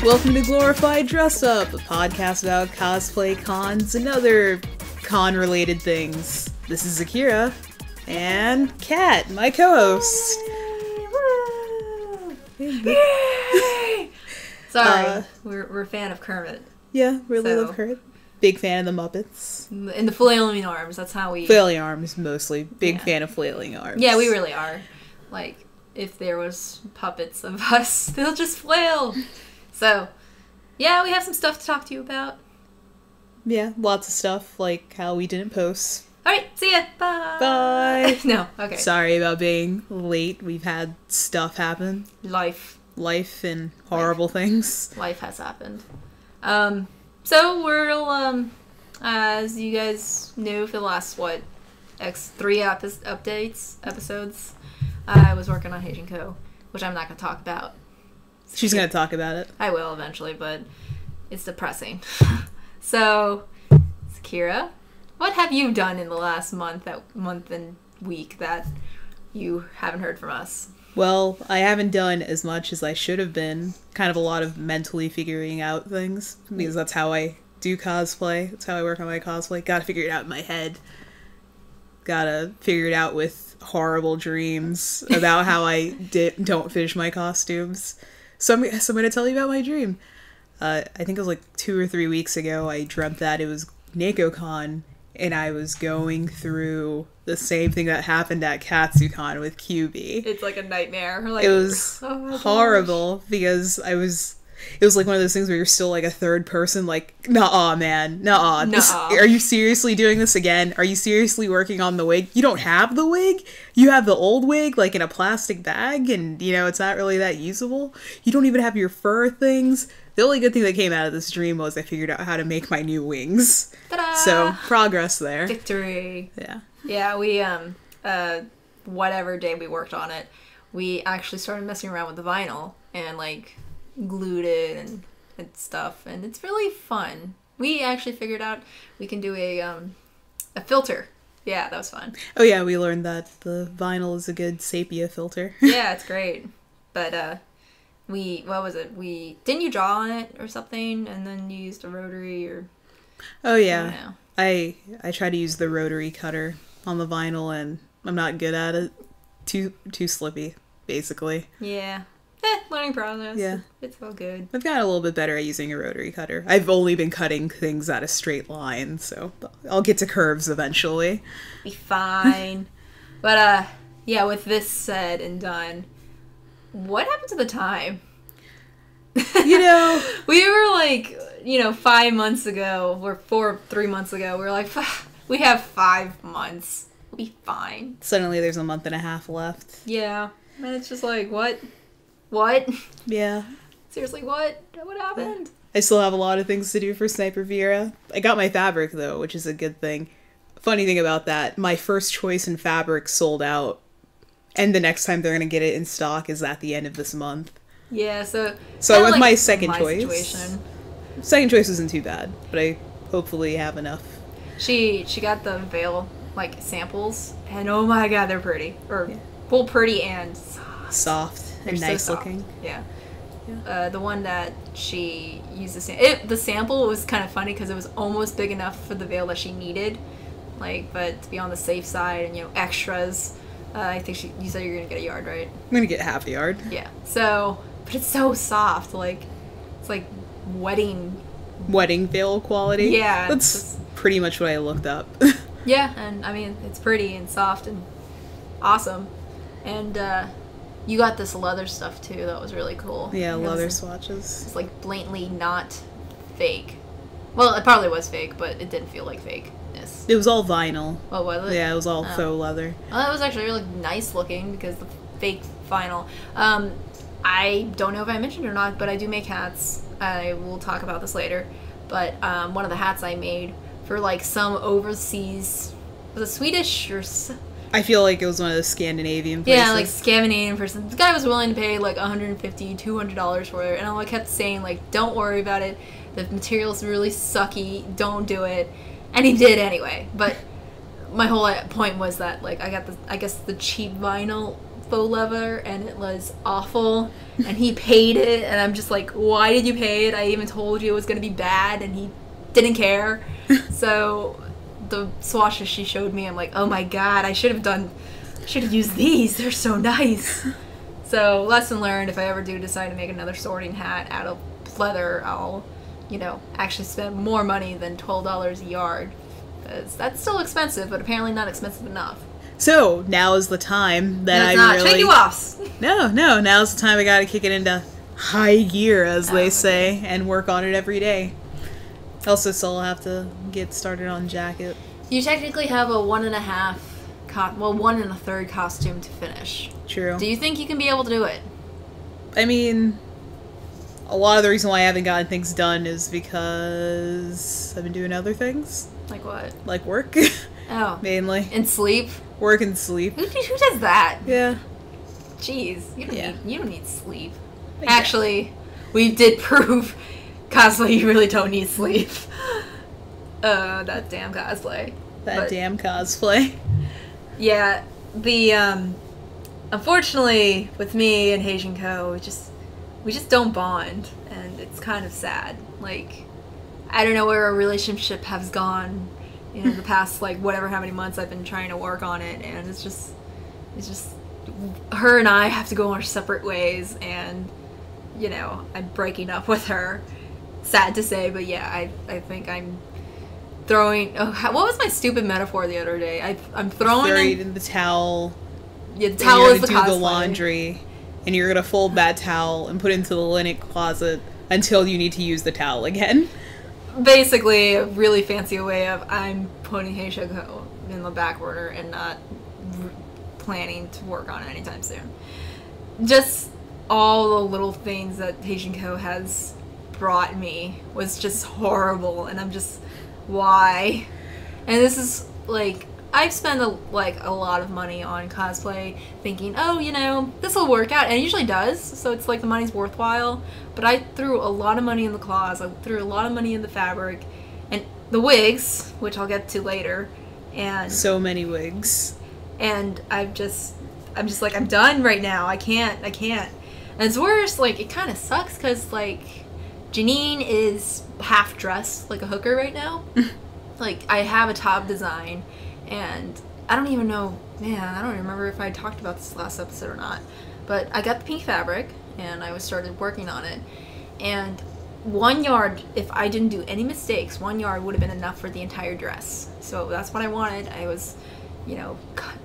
Welcome to Glorified Dress Up, a podcast about cosplay, cons, and other con-related things. This is Zakira, and Kat, my co-host. Yay! Sorry, we're a fan of Kermit. Yeah, really love Kermit. Big fan of the Muppets. And the flailing arms, that's how we... Flailing arms, mostly. Big fan of flailing arms. Yeah, we really are. Like, if there was puppets of us, they'll just flail. So, yeah, we have some stuff to talk to you about. Yeah, lots of stuff, like how we didn't post. Alright, see ya! Bye! Bye! No, okay. Sorry about being late. We've had stuff happen. Life and horrible things. Life has happened. So we'll, as you guys knew for the last, three episodes, I was working on Haitian Co, which I'm not going to talk about. She's going to talk about it. I will eventually, but it's depressing. So, Zakira, what have you done in the last month and week that you haven't heard from us? Well, I haven't done as much as I should have been. Kind of a lot of mentally figuring out things, because that's how I do cosplay. That's how I work on my cosplay. Gotta figure it out in my head. Gotta figure it out with horrible dreams about how I don't finish my costumes. So I'm going to tell you about my dream. I think it was like 2 or 3 weeks ago, I dreamt that it was NakoCon, and I was going through the same thing that happened at KatsuCon with QB. It's like a nightmare. Like, it was horrible because it was like one of those things where you're still like a third person, like, nuh-uh, man, nuh-uh. Are you seriously doing this again? Are you seriously working on the wig? You don't have the wig? You have the old wig, like, in a plastic bag, and, you know, it's not really that usable? You don't even have your fur things? The only good thing that came out of this dream was I figured out how to make my new wings. Ta-da! So, progress there. Victory. Yeah. Yeah, we, whatever day we worked on it, we actually started messing around with the vinyl and, like, glued it and stuff, and it's really fun. We actually figured out we can do a filter. Yeah, that was fun. Oh yeah, we learned that the vinyl is a good sepia filter. Yeah, it's great. But, what was it? Didn't you draw on it or something, and then you used a rotary or... Oh yeah. I try to use the rotary cutter on the vinyl, and I'm not good at it. Too slippy, basically. Yeah. Learning process. Yeah. It's all good. I've gotten a little bit better at using a rotary cutter. I've only been cutting things at a straight line, so I'll get to curves eventually. Be fine. But, yeah, with this said and done, what happened to the time? You know... we were like, 5 months ago, or 3 months ago, we were like, we have 5 months. We'll be fine. Suddenly there's a month and a half left. Yeah. And it's just like, what? What? Yeah. Seriously, what? What happened? I still have a lot of things to do for Sniper Viera. I got my fabric, though, which is a good thing. Funny thing about that, my first choice in fabric sold out, and the next time they're going to get it in stock is at the end of this month. Yeah, so I went with like my second choice. Situation. Second choice isn't too bad, but I hopefully have enough. She got the veil, like, samples, and oh my god, they're pretty. Well, pretty and soft. And nice so looking. Yeah. The one that she used the sample was kind of funny because it was almost big enough for the veil that she needed, like, but to be on the safe side and extras. I think you said you're gonna get a yard, right? I'm gonna get half a yard. Yeah. So, but it's so soft, like it's like wedding veil quality. Yeah. That's pretty much what I looked up. Yeah, and I mean it's pretty and soft and awesome, and you got this leather stuff, too. That was really cool. Yeah, leather swatches. It's, like, blatantly not fake. Well, it probably was fake, but it didn't feel like fakeness. It was all vinyl. Oh, was it? Yeah, it was all faux leather. Well, that was actually really nice looking, because the fake vinyl. I don't know if I mentioned it or not, but I do make hats. I will talk about this later. But one of the hats I made for, like, some overseas... Was it Swedish or... I feel like it was one of the Scandinavian places. Yeah, like Scandinavian person. The guy was willing to pay like $150, $200 for it, and I kept saying like, "Don't worry about it. The material's really sucky. Don't do it." And he did anyway. But my whole point was that like I guess the cheap vinyl faux leather, and it was awful. And he paid it, and I'm just like, why did you pay it? I even told you it was going to be bad, and he didn't care. So the swatches she showed me, I'm like, oh my god, I should have used these. They're so nice. So lesson learned, if I ever do decide to make another sorting hat out of leather, I'll, you know, actually spend more money than $12 a yard. Because that's still expensive, but apparently not expensive enough. So, now is the time that No, it's I not. really... Shake you off. No, now's the time I gotta kick it into high gear, as they say, and work on it every day. Also, still have to get started on jacket. You technically have a 1.5, 1 1/3 costume to finish. True. Do you think you can be able to do it? I mean, a lot of the reason why I haven't gotten things done is because I've been doing other things. Like what? Like work. Oh. Mainly. And sleep? Work and sleep. Who does that? Yeah. Jeez. You don't need sleep. Exactly. Actually, we did prove cosplay, you really don't need sleep. That damn cosplay. Damn cosplay. Yeah, unfortunately, with me and Heijin Co, we just don't bond, and it's kind of sad. Like, I don't know where our relationship has gone, you know, the past, like, whatever how many months I've been trying to work on it, and it's just, her and I have to go our separate ways, and, you know, I'm breaking up with her. Sad to say, but yeah, I think I'm throwing... what was my stupid metaphor the other day? I'm throwing in the towel. Yeah, the towel is the do cosplay. the laundry, and you're gonna fold that towel and put it into the linen closet until you need to use the towel again. Basically, a really fancy way of I'm putting Heijin Co in the back burner and not planning to work on it anytime soon. Just all the little things that Heijin Co has brought me was just horrible, and I'm just, why? And this is like, I've spent a lot of money on cosplay thinking, oh, you know, this will work out, and it usually does, so it's like the money's worthwhile. But I threw a lot of money in the cloths, I threw a lot of money in the fabric, and the wigs, which I'll get to later, and so many wigs. And I'm just like, I'm done right now. I can't. And it's worse, like, it kind of sucks because, like, Janine is half dressed like a hooker right now. Like, I have a top design, and I don't even know, man, I don't remember if I talked about this last episode or not, but I got the pink fabric, and I started working on it, and 1 yard, if I didn't do any mistakes, 1 yard would have been enough for the entire dress. So that's what I wanted. I was, you know,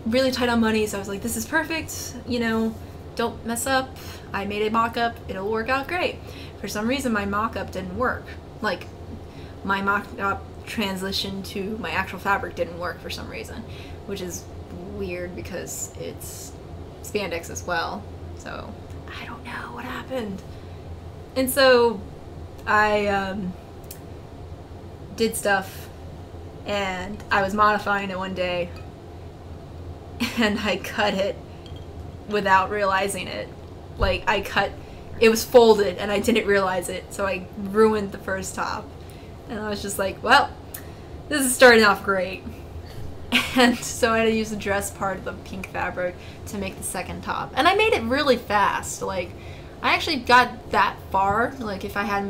really tight on money, so I was like, this is perfect, you know, don't mess up. I made a mock-up, it'll work out great. For some reason, my mock-up didn't work. Like, my mock-up transition to my actual fabric didn't work for some reason, which is weird because it's spandex as well. So, I don't know what happened. And so, I did stuff, and I was modifying it one day, and I cut it without realizing it. Like, it was folded and I didn't realize it, so I ruined the first top. And I was just like, well, this is starting off great. And so I had to use the dress part of the pink fabric to make the second top. And I made it really fast. Like, I actually got that far. Like, if I had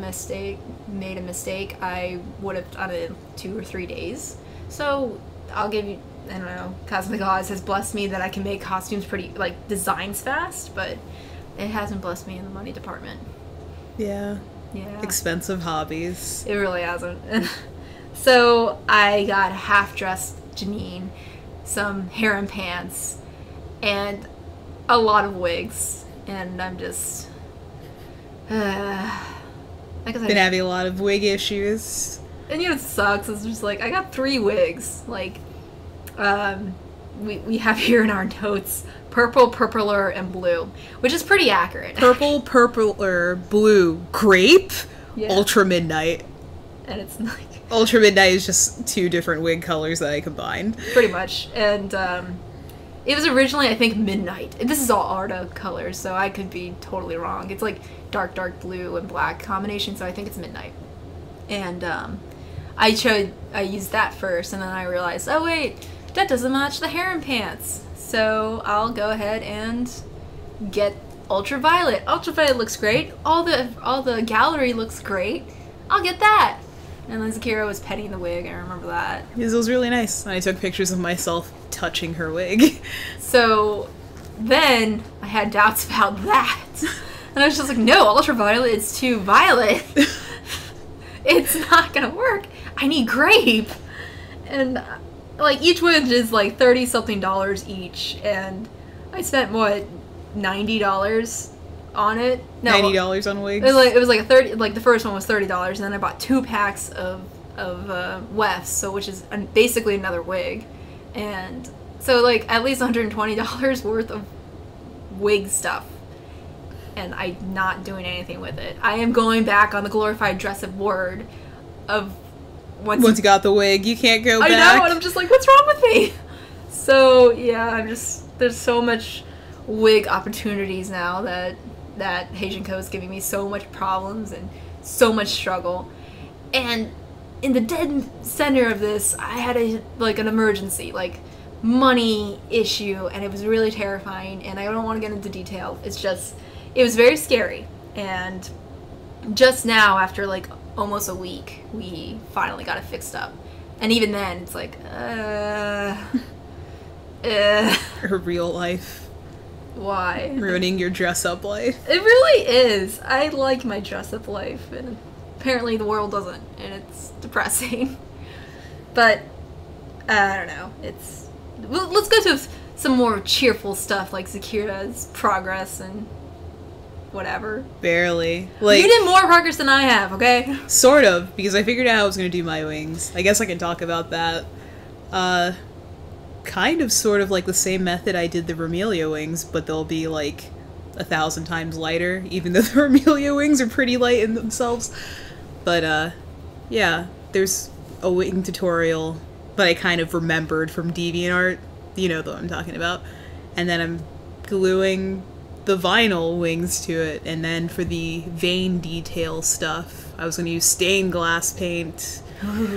made a mistake, I would have done it in 2 or 3 days. So I'll give you, I don't know, Cosmic Oz has blessed me that I can make costumes pretty, like, designs fast, but it hasn't blessed me in the money department. Yeah. Yeah. Expensive hobbies. It really hasn't. So I got a half-dressed Janine, some hair and pants, and a lot of wigs. And I'm just... Been having a lot of wig issues. And you know what sucks? It's just like, I got 3 wigs. Like, we have here in our notes, purple, purpler, and blue, which is pretty accurate. Purple, purpler, blue, grape, Yeah. ultra midnight. And it's like... Ultra midnight is just 2 different wig colors that I combined. Pretty much. And it was originally, I think, midnight. This is all Arda colors, so I could be totally wrong. It's like dark, dark blue and black combination, so I think it's midnight. And I used that first, and then I realized, oh wait, that doesn't match the harem pants. So I'll go ahead and get ultraviolet. Ultraviolet looks great. All the gallery looks great. I'll get that. And then Zakira was petting the wig. I remember that. It was really nice. And I took pictures of myself touching her wig. So then I had doubts about that. And I was just like, no, ultraviolet is too violet. It's not gonna work. I need grape. And like each wig is like $30-something each. And I spent what, $90 on it? No, $90 on wigs? It was like a 30, like the first one was $30, and then I bought 2 packs of wefts, so which is basically another wig. And so like at least $120 worth of wig stuff. And I'm not doing anything with it. I am going back on the glorified dress-up word of once you got the wig, you can't go back. I know, and I'm just like, what's wrong with me? So yeah, there's so much wig opportunities now that Haitian Co is giving me so much problems and so much struggle. And in the dead center of this, I had an emergency, like money issue, and it was really terrifying, and I don't want to get into detail. It was very scary. And just now, after like almost a week, we finally got it fixed up. And even then, it's like, Her real life. Why? Ruining your dress-up life. It really is. I like my dress-up life, and apparently the world doesn't, and it's depressing. But, I don't know. Let's go to some more cheerful stuff, like Zakira's progress and whatever. Barely. Like, you did more progress than I have, okay? Sort of, because I figured out how I was going to do my wings. I guess I can talk about that. Kind of sort of like the same method I did the Romelia wings, but they'll be like 1,000 times lighter, even though the Romelia wings are pretty light in themselves. But yeah, there's a wing tutorial that I kind of remembered from DeviantArt. You know the one I'm talking about. And then I'm gluing the vinyl wings to it, and then for the vein detail stuff, I was going to use stained glass paint,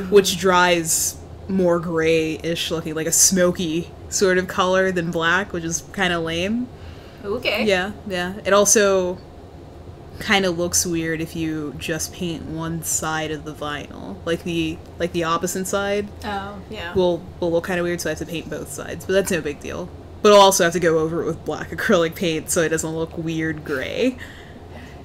which dries more gray-ish looking, like a smoky sort of color than black, which is kind of lame. Okay. Yeah. It also kind of looks weird if you just paint one side of the vinyl. Like the opposite side. Oh, yeah. Will look kind of weird, so I have to paint both sides, but that's no big deal. But I'll also have to go over it with black acrylic paint so it doesn't look weird gray.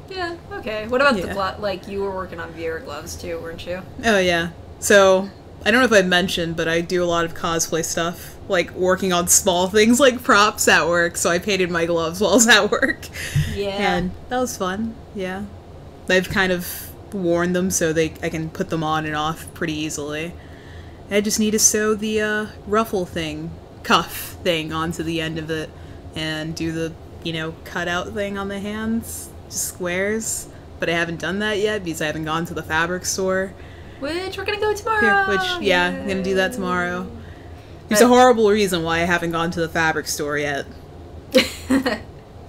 Yeah, okay. What about the glove? Like, you were working on VR gloves too, weren't you? Oh, yeah. So, I don't know if I mentioned, but I do a lot of cosplay stuff. Like, working on small things like props at work, so I painted my gloves while I was at work. Yeah. And that was fun, yeah. I've kind of worn them so I can put them on and off pretty easily. I just need to sew the ruffle thing, cuff thing onto the end of it, and do the, cutout thing on the hands, just squares. But I haven't done that yet because I haven't gone to the fabric store. Which we're gonna go tomorrow. I'm gonna do that tomorrow. There's a horrible reason why I haven't gone to the fabric store yet.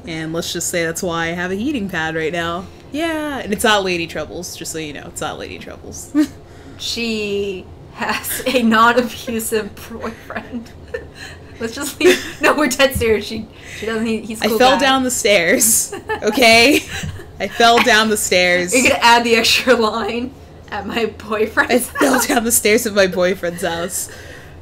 And let's just say that's why I have a heating pad right now. Yeah, and it's not Lady Troubles, just so you know, it's not Lady Troubles. She has a non-abusive boyfriend. Let's just leave. No, we're dead serious. She doesn't. He's a cool I fell guy. down the stairs. Okay, I fell down the stairs. You're gonna add the extra line at my boyfriend's I fell down the stairs at my boyfriend's house,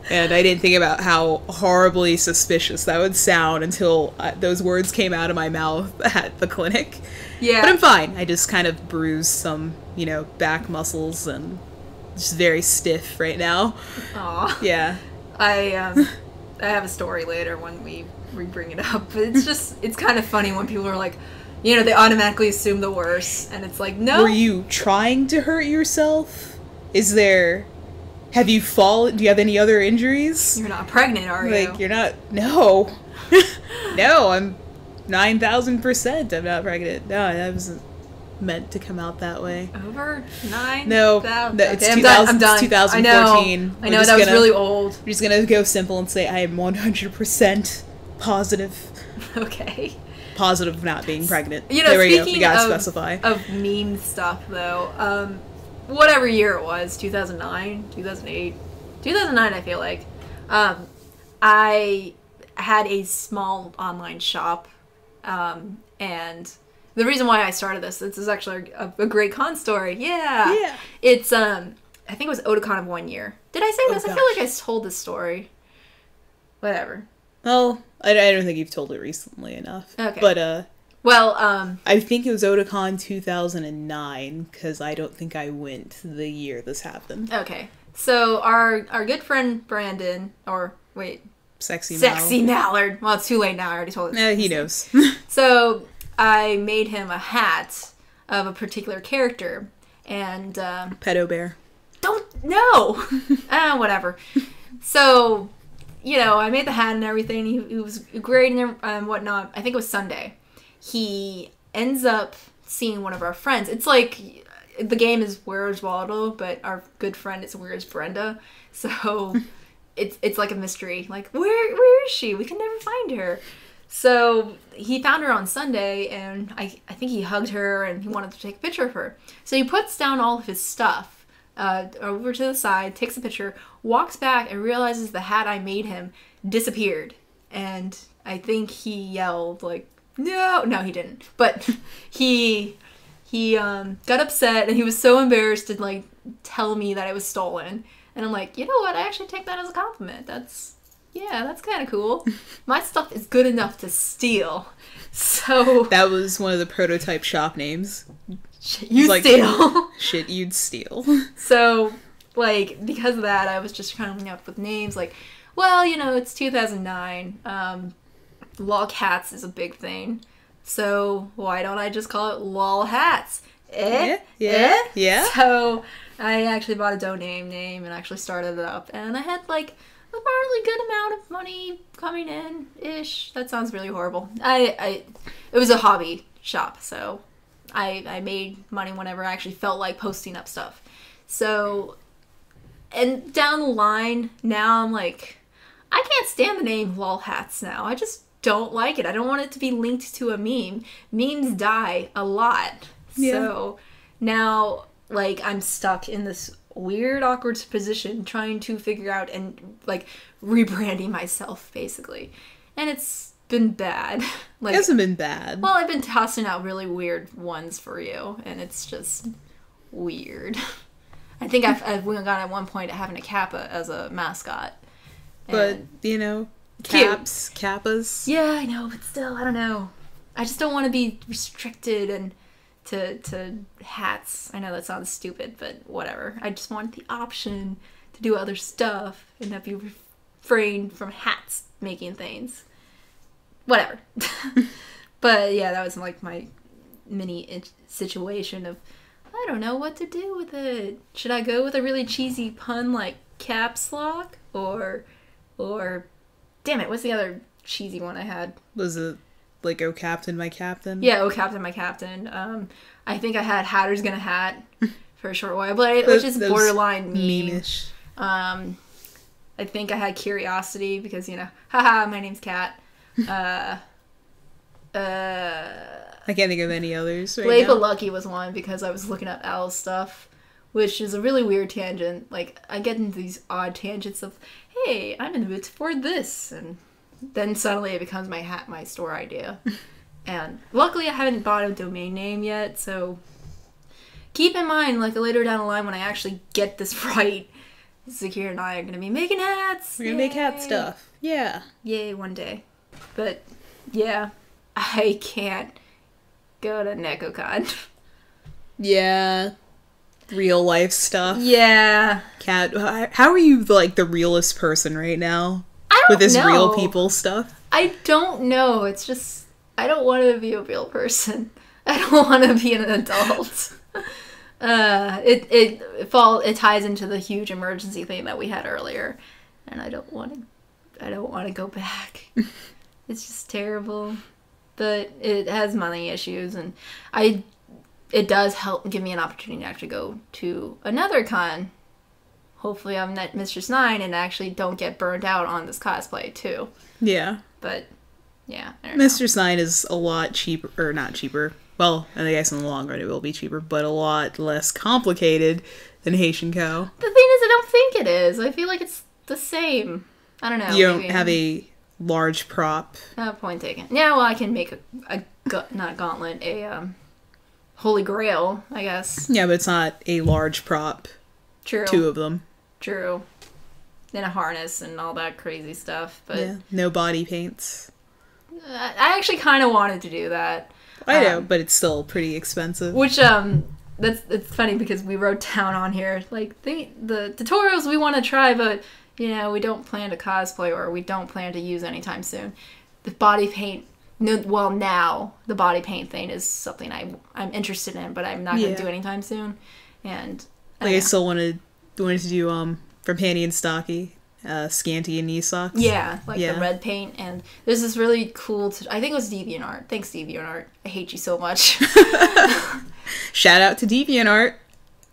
and I didn't think about how horribly suspicious that would sound until those words came out of my mouth at the clinic. Yeah, but I'm fine. I just kind of bruised some, back muscles and just very stiff right now. Aw. Yeah. I have a story later when we bring it up, but it's kind of funny when people are like, they automatically assume the worst, and it's like, no. Were you trying to hurt yourself? Have you fallen? Do you have any other injuries? You're not pregnant, are you? You're not, no. No, I'm 9,000% I'm not pregnant. No, that wasn't meant to come out that way. Over 9? No, it's okay, 2000, I'm done. It's 2014. I know that was really old. We're just gonna go simple and say I am 100% positive. Okay. Positive of not being pregnant. There we go. We gotta specify. Of meme stuff, though, whatever year it was, 2009, 2008, 2009, I feel like, I had a small online shop, and the reason why I started this is actually a great con story. Yeah. It's I think it was Otakon of 1 year. Did I say this? Gosh. I feel like I told this story. Whatever. Well, I don't think you've told it recently enough. Okay. But well, I think it was Otakon 2009 because I don't think I went the year this happened. Okay. So our good friend Brandon, or wait, Sexy Mallard. Well, it's too late now. I already told him. He knows. So I made him a hat of a particular character, and Pedo Bear. don't know. Whatever. So, I made the hat and everything. He was great and whatnot. I think it was Sunday. He ends up seeing one of our friends. It's like the game is Where's Waldo, but our good friend is Where's Brenda. So it's like a mystery. Like, where is she? We can never find her. So he found her on Sunday, and I think he hugged her, and he wanted to take a picture of her. So he puts down all of his stuff over to the side, takes a picture, walks back, and realizes the hat I made him disappeared. And I think he yelled, like, no, he didn't. But he got upset, and he was so embarrassed to, like, tell me that it was stolen. And I'm like, you know what? I actually take that as a compliment. That's kind of cool. My stuff is good enough to steal. So that was one of the prototype shop names. Shit you'd steal. Shit you'd steal. So, like, because of that, I was just coming up with names like, well, it's 2009. Lol hats is a big thing. So why don't I just call it lol hats? Yeah. So I actually bought a domain name and actually started it up, and I had like a fairly good amount of money coming in ish. That sounds really horrible. It was a hobby shop, so I made money whenever I actually felt like posting up stuff. So, and down the line, now I'm like, I can't stand the name lol hats now. I just don't like it. I don't want it to be linked to a meme. Memes die a lot. Yeah. So now, like, I'm stuck in this weird, awkward position trying to figure out and, like, rebranding myself, basically. And it's been bad. Like, it hasn't been bad. Well, I've been tossing out really weird ones for you, and it's just weird. I think I've got at one point having a Kappa as a mascot. But, caps, kappas. Yeah, I know, but still, I don't know. I just don't want to be restricted and to hats. I know that sounds stupid, but whatever. I just want the option to do other stuff and not be refrained from hats making things. Whatever. But yeah, that was like my mini situation of, I don't know what to do with it. Should I go with a really cheesy pun like caps lock or damn it, what's the other cheesy one I had? Was it like "Oh Captain, My Captain"? Yeah, "Oh Captain, My Captain." I think I had "Hatter's Gonna Hat" for a short while, but which is borderline meme-ish. I think I had "Curiosity" because haha, my name's Kat. I can't think of any others right Label now. Lucky was one because I was looking up Al's stuff, which is a really weird tangent. Like, I get into these odd tangents of, hey, I'm in the mood for this, and then suddenly it becomes my store idea. And luckily I haven't bought a domain name yet, so keep in mind, like, later down the line when I actually get this right, Zakira and I are going to be making hats. We're going to make hat stuff. Yeah. Yay, one day. But, yeah, I can't go to NecoCon. Yeah. Real life stuff. Yeah. Kat, how are you, like, the realest person right now? I don't know. With this real people stuff? I don't know. It's just, I don't want to be a real person. I don't want to be an adult. It ties into the huge emergency thing that we had earlier, and I don't want to go back. It's just terrible. But it has money issues, and it does help give me an opportunity to actually go to another con. Hopefully I'm not Mistress 9 and actually don't get burned out on this cosplay too. Yeah. But yeah, I don't know. Mistress 9 is a lot cheaper, or not cheaper. Well, I guess in the long run it will be cheaper, but a lot less complicated than Haitian Co. The thing is, I don't think it is. I feel like it's the same. I don't know. You don't maybe. have a large prop. Point taken. Yeah, well, I can make not a gauntlet, a Holy Grail, I guess. Yeah, but it's not a large prop. True. 2 of them. True. Then a harness and all that crazy stuff. But yeah, no body paints. I actually kind of wanted to do that. I know, but it's still pretty expensive. Which it's funny because we wrote down on here like the tutorials we want to try, but we don't plan to cosplay or we don't plan to use anytime soon. The body paint. No, well, now the body paint thing is something I'm interested in, but I'm not going to do anytime soon. And I still wanted to do from Panty and Stocky, Scanty and Knee Socks. Yeah, the red paint. And there's this really cool. I think it was DeviantArt. Thanks, DeviantArt. I hate you so much. Shout out to DeviantArt.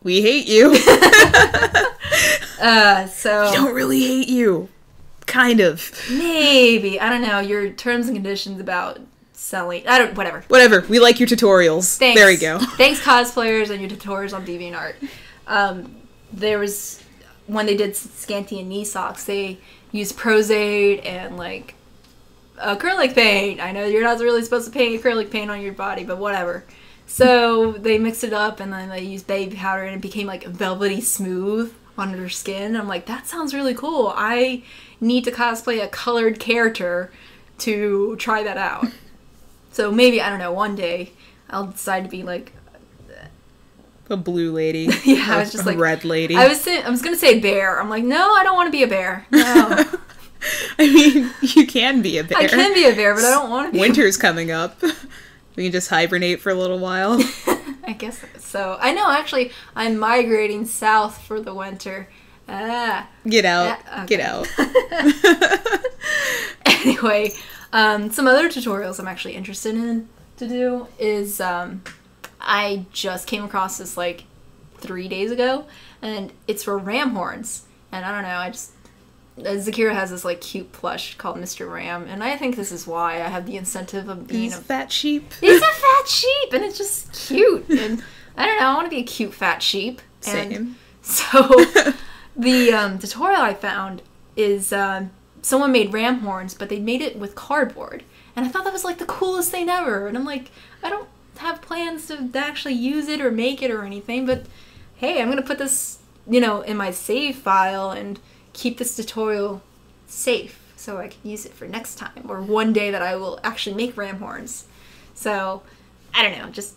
We hate you. So we don't really hate you. Kind of. Maybe. I don't know. Your terms and conditions about selling. Whatever. Whatever. We like your tutorials. Thanks. There we go. Thanks, cosplayers, and your tutorials on DeviantArt. There was, when they did Scanty and Knee Socks, they used Prozade and, acrylic paint. I know you're not really supposed to paint acrylic paint on your body, but whatever. So they mixed it up, and then they used baby powder, and it became, velvety smooth on her skin. I'm like, that sounds really cool. I need to cosplay a colored character to try that out. So maybe, I don't know, one day I'll decide to be a blue lady. Yeah, I was just a red lady. I was gonna say bear. I'm like, no, I don't want to be a bear. No. I mean, you can be a bear. I can be a bear, but I don't want to be. Winter's coming up. We can just hibernate for a little while. I guess so. I know, actually, I'm migrating south for the winter. Get out. Okay. Get out. Anyway, some other tutorials I'm actually interested in to do is I just came across this 3 days ago, and it's for ram horns. And I don't know, Zakira has this cute plush called Mr. Ram, and I think this is why I have the incentive of being a fat sheep. He's a fat sheep, and it's just cute. And I don't know, I want to be a cute fat sheep. Same. And so the tutorial I found is someone made ram horns, but they made it with cardboard, and I thought that was the coolest thing ever. And I'm like, I don't have plans to actually use it or make it or anything, but hey, I'm gonna put this in my save file and keep this tutorial safe so I can use it for next time or one day that I will actually make ram horns. So I don't know, just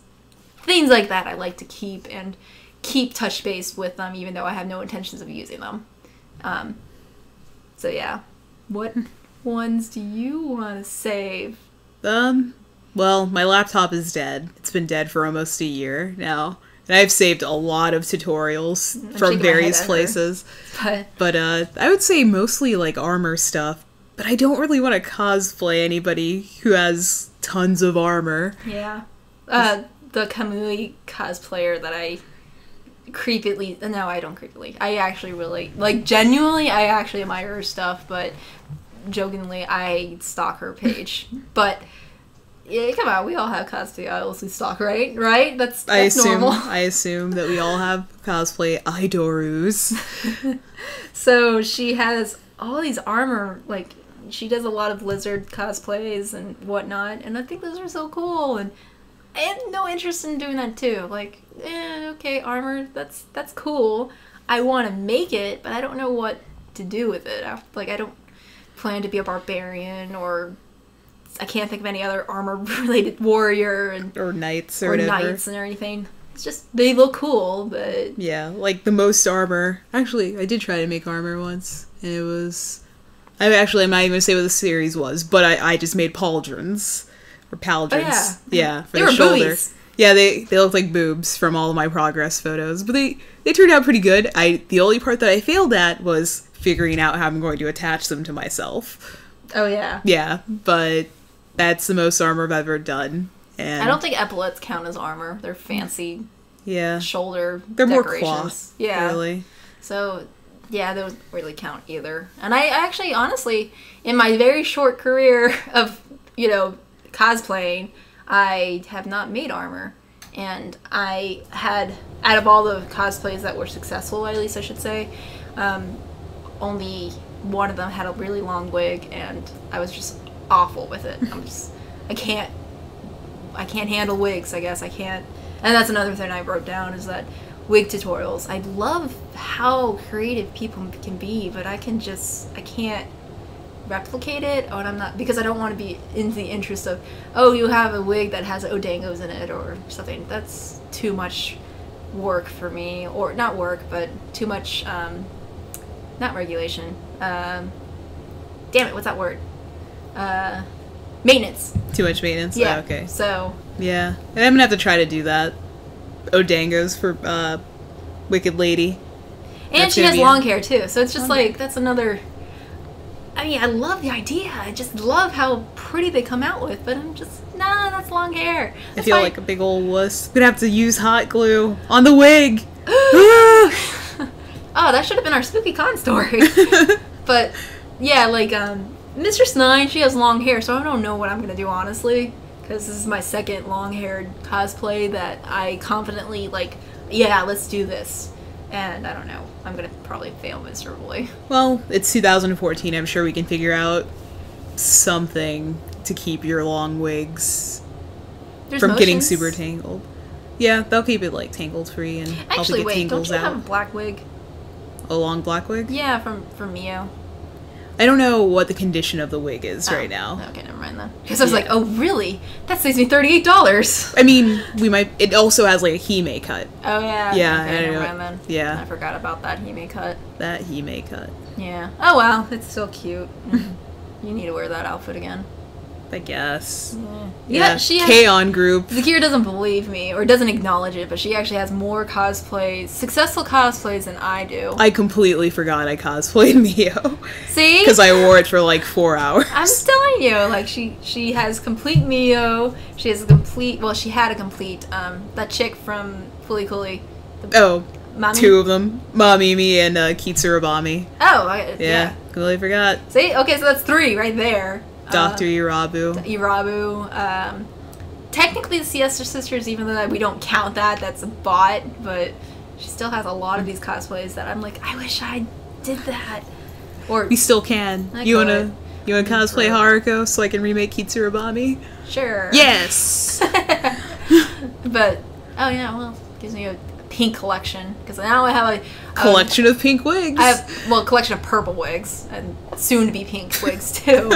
things like that I like to keep touch base with them even though I have no intentions of using them. So yeah, what ones do you want to save? Well, my laptop is dead. It's been dead for almost a year now. And I've saved a lot of tutorials from various places. But I would say mostly armor stuff. But I don't really want to cosplay anybody who has tons of armor. Yeah. The Kamui cosplayer that I creepily... No, I don't creepily. I actually really... genuinely, I actually admire her stuff, but jokingly, I stalk her page. But... Yeah, come on, we all have cosplay idols we stalk, right? Right? That's normal. I assume that we all have cosplay idorus. So she has all these armor, she does a lot of lizard cosplays and whatnot, and I think those are so cool, and I had no interest in doing that too. Okay, armor, that's cool. I want to make it, but I don't know what to do with it. I don't plan to be a barbarian or... I can't think of any other armor-related warrior or knights or whatever. knights and anything. It's just they look cool, but yeah, the most armor. Actually, I did try to make armor once, and it was. I'm not even gonna say what the series was, but I just made pauldrons or pauldrons. Oh, yeah, for they the were shoulder. Boobies. Yeah, they look like boobs from all of my progress photos, but they turned out pretty good. The only part that I failed at was figuring out how I'm going to attach them to myself. Oh yeah. Yeah, but. That's the most armor I've ever done. And I don't think epaulets count as armor. They're fancy shoulder They're decorations. More cloth, yeah. really. So, yeah, those don't really count either. And I actually, honestly, in my very short career of, cosplaying, I have not made armor. And I had, out of all the cosplays that were successful, at least I should say, only one of them had a really long wig, and I was just awful with it. I can't handle wigs, I guess. I can't. And that's another thing I wrote down, is that wig tutorials. I love how creative people can be, but I can't replicate it, and I'm not, because I don't want to be in the interest of, oh, you have a wig that has Odangos in it or something. That's too much work for me, or not work, but too much, not regulation. Damn it, what's that word? Maintenance. Too much maintenance? Yeah. Oh, okay. So. Yeah. And I'm gonna have to try to do that. Odangos for, Wicked Lady. And That's she gonna has be long hair, too, so it's just like, that's another... I mean, I love the idea. I just love how pretty they come out with, but I'm just, nah, that's long hair. I feel like a big old wuss. I'm gonna have to use hot glue on the wig. Ah! Oh, that should have been our spooky con story. But, yeah, like, Mistress 9, she has long hair, so I don't know what I'm gonna do, honestly. Because this is my second long-haired cosplay that I confidently, like, yeah, let's do this. And I don't know. I'm gonna probably fail miserably. Well, it's 2014. I'm sure we can figure out something to keep your long wigs from getting super tangled. Yeah, they'll keep it, like, tangled free and actually, help it wait, don't tangles you out. have a black wig? A long black wig? Yeah, from Mio. I don't know what the condition of the wig is right now. Okay, never mind then. Because I was like, oh, really? That saves me $38. I mean, we might... It also has, like, a Hime cut. Oh, yeah. Yeah, okay, I never know. mind then. Yeah. I forgot about that Hime cut. That Hime cut. Yeah. Oh, wow. It's so cute. You need to wear that outfit again. I guess. Yeah, she has... K-On! Group. Zakira doesn't believe me, or doesn't acknowledge it, but she actually has more cosplays, successful cosplays than I do. I completely forgot I cosplayed Mio. See? Because I wore it for like 4 hours. I'm telling you, like, she has complete Mio, she has a complete, well, she had a complete, that chick from Fooly Cooly. Oh, Mami? two of them. Mamimi and Kitsurabami. Oh, Yeah, completely forgot. See? Okay, so that's 3 right there. Dr. Irabu. Technically the Siesta Sisters, even though we don't count that, that's a bot, but she still has a lot of these cosplays that I'm like, I wish I did that. Or We still can. You wanna cosplay Haruko so I can remake Kitsurabami? Sure. Yes! But, oh yeah, well, gives me a pink collection, because now I have a collection of pink wigs. I have, well, a collection of purple wigs, and soon to be pink wigs too.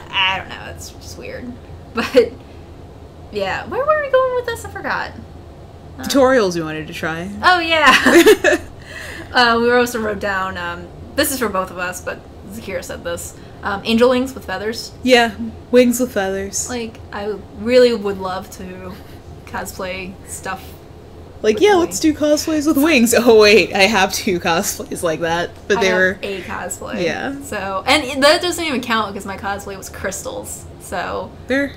I don't know, it's just weird. But, yeah, where were we going with this? I forgot. Tutorials we wanted to try. Oh, yeah. We also wrote down, this is for both of us, but Zakira said this, angel wings with feathers. Yeah, wings with feathers. Like, I really would love to cosplay stuff. Like, yeah, let's do cosplays with wings. Oh, wait, I have 2 cosplays like that, but they were... a cosplay. Yeah. So, and that doesn't even count because my cosplay was crystals, so... They're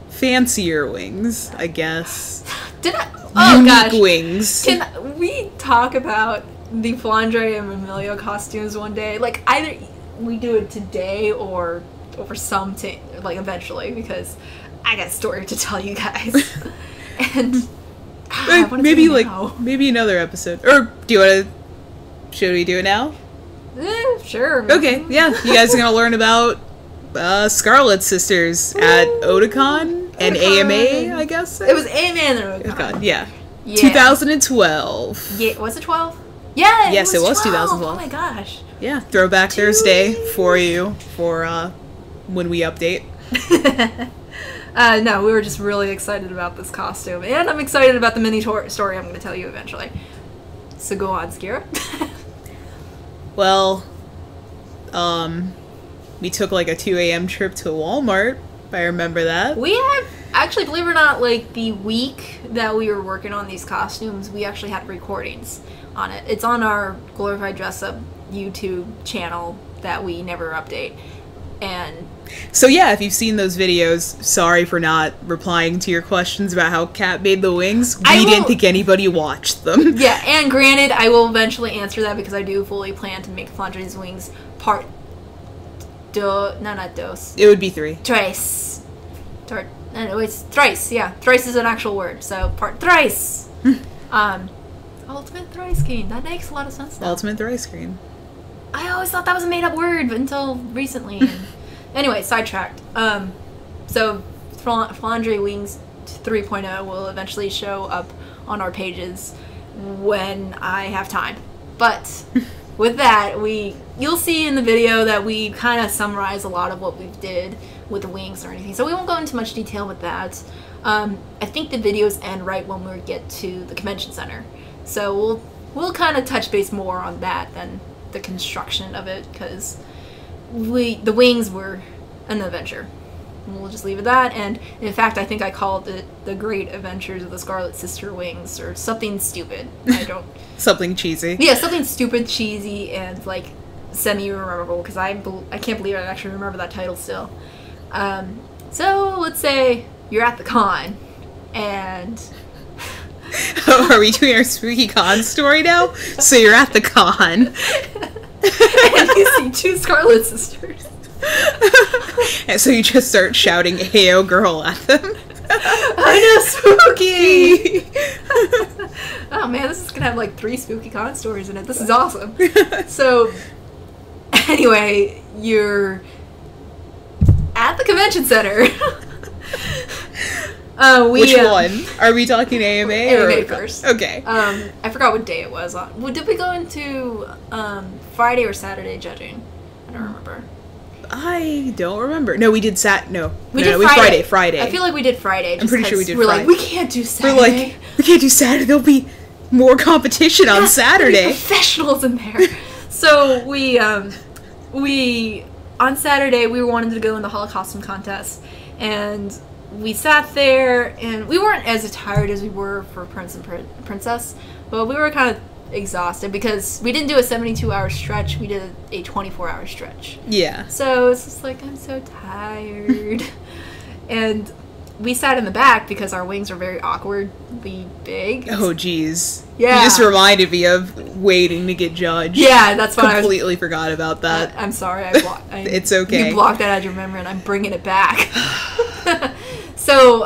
fancier wings, I guess. Did I... Oh, Unique gosh. wings. Can we talk about the Flandre and Emilio costumes one day? Like, either we do it today or like, eventually, because I got a story to tell you guys. And... maybe maybe another episode. Or do you want to? Should we do it now? Sure. Okay, yeah. You guys are gonna learn about Scarlet sisters at Otakon and AMA, I guess. It was AMA and Otakon. Otakon, yeah. 2012. Yeah, was it 12? Yeah. Yes, it was 2012. Oh my gosh. Yeah, Throwback Thursday for you for when we update. No, we were just really excited about this costume, and I'm excited about the mini story I'm going to tell you eventually. So go on, Zakira. Well, we took like a 2 a.m. trip to Walmart, if I remember that. We had, actually, believe it or not, like the week that we were working on these costumes, we actually had recordings on it. It's on our Glorified Dress Up YouTube channel that we never update. And so yeah, if you've seen those videos, sorry for not replying to your questions about how Kat made the wings. We didn't think anybody watched them. Yeah, and granted, I will eventually answer that because I do fully plan to make Flandre's wings part not dos. It would be 3. Thrice. No, it's thrice, yeah. Thrice is an actual word, so part thrice. Ultimate Thrice King. That makes a lot of sense now. Ultimate Thrice Queen. I always thought that was a made-up word until recently. Anyway, sidetracked. So Flandre Wings 3.0 will eventually show up on our pages when I have time. But with that, you'll see in the video that we kind of summarize a lot of what we did with the wings or anything. So we won't go into much detail with that. I think the videos end right when we get to the convention center. So we'll kind of touch base more on that than the construction of it, because the wings were an adventure. We'll just leave it at that. And in fact, I think I called it The Great Adventures of the Scarlet Sister Wings, or something stupid. I don't... Something cheesy. Yeah, something stupid, cheesy, and like semi-memorable, because I can't believe I actually remember that title still. So let's say you're at the con, and... Oh, are we doing our spooky con story now? So you're at the con. And you see two Scarlet Sisters. And so you just start shouting "Heyo girl" at them. I know, spooky! Oh man, this is gonna have like 3 spooky con stories in it. This is awesome. So, anyway, you're at the convention center. Which one? Are we talking AMA or AMA first? Okay. I forgot what day it was. Did we go into Friday or Saturday judging? I don't remember. I don't remember. No, we did We did Friday. I feel like we did Friday. I'm pretty sure we did Friday. Friday. We're like, we can't do Saturday. We're like, we can't do Saturday. There'll be more competition on Saturday. Professionals in there. So we on Saturday we wanted to go in the Holocaust contest, and we sat there, and we weren't as tired as we were for Prince and Princess, but we were kind of exhausted because we didn't do a 72-hour stretch, we did a 24-hour stretch. Yeah. So it's just like, I'm so tired. And we sat in the back because our wings are very awkwardly big. Oh, geez. Yeah. You just reminded me of waiting to get judged. Yeah, that's why I completely forgot about that. I'm sorry. It's okay. You blocked that out of your memory, and I'm bringing it back. So,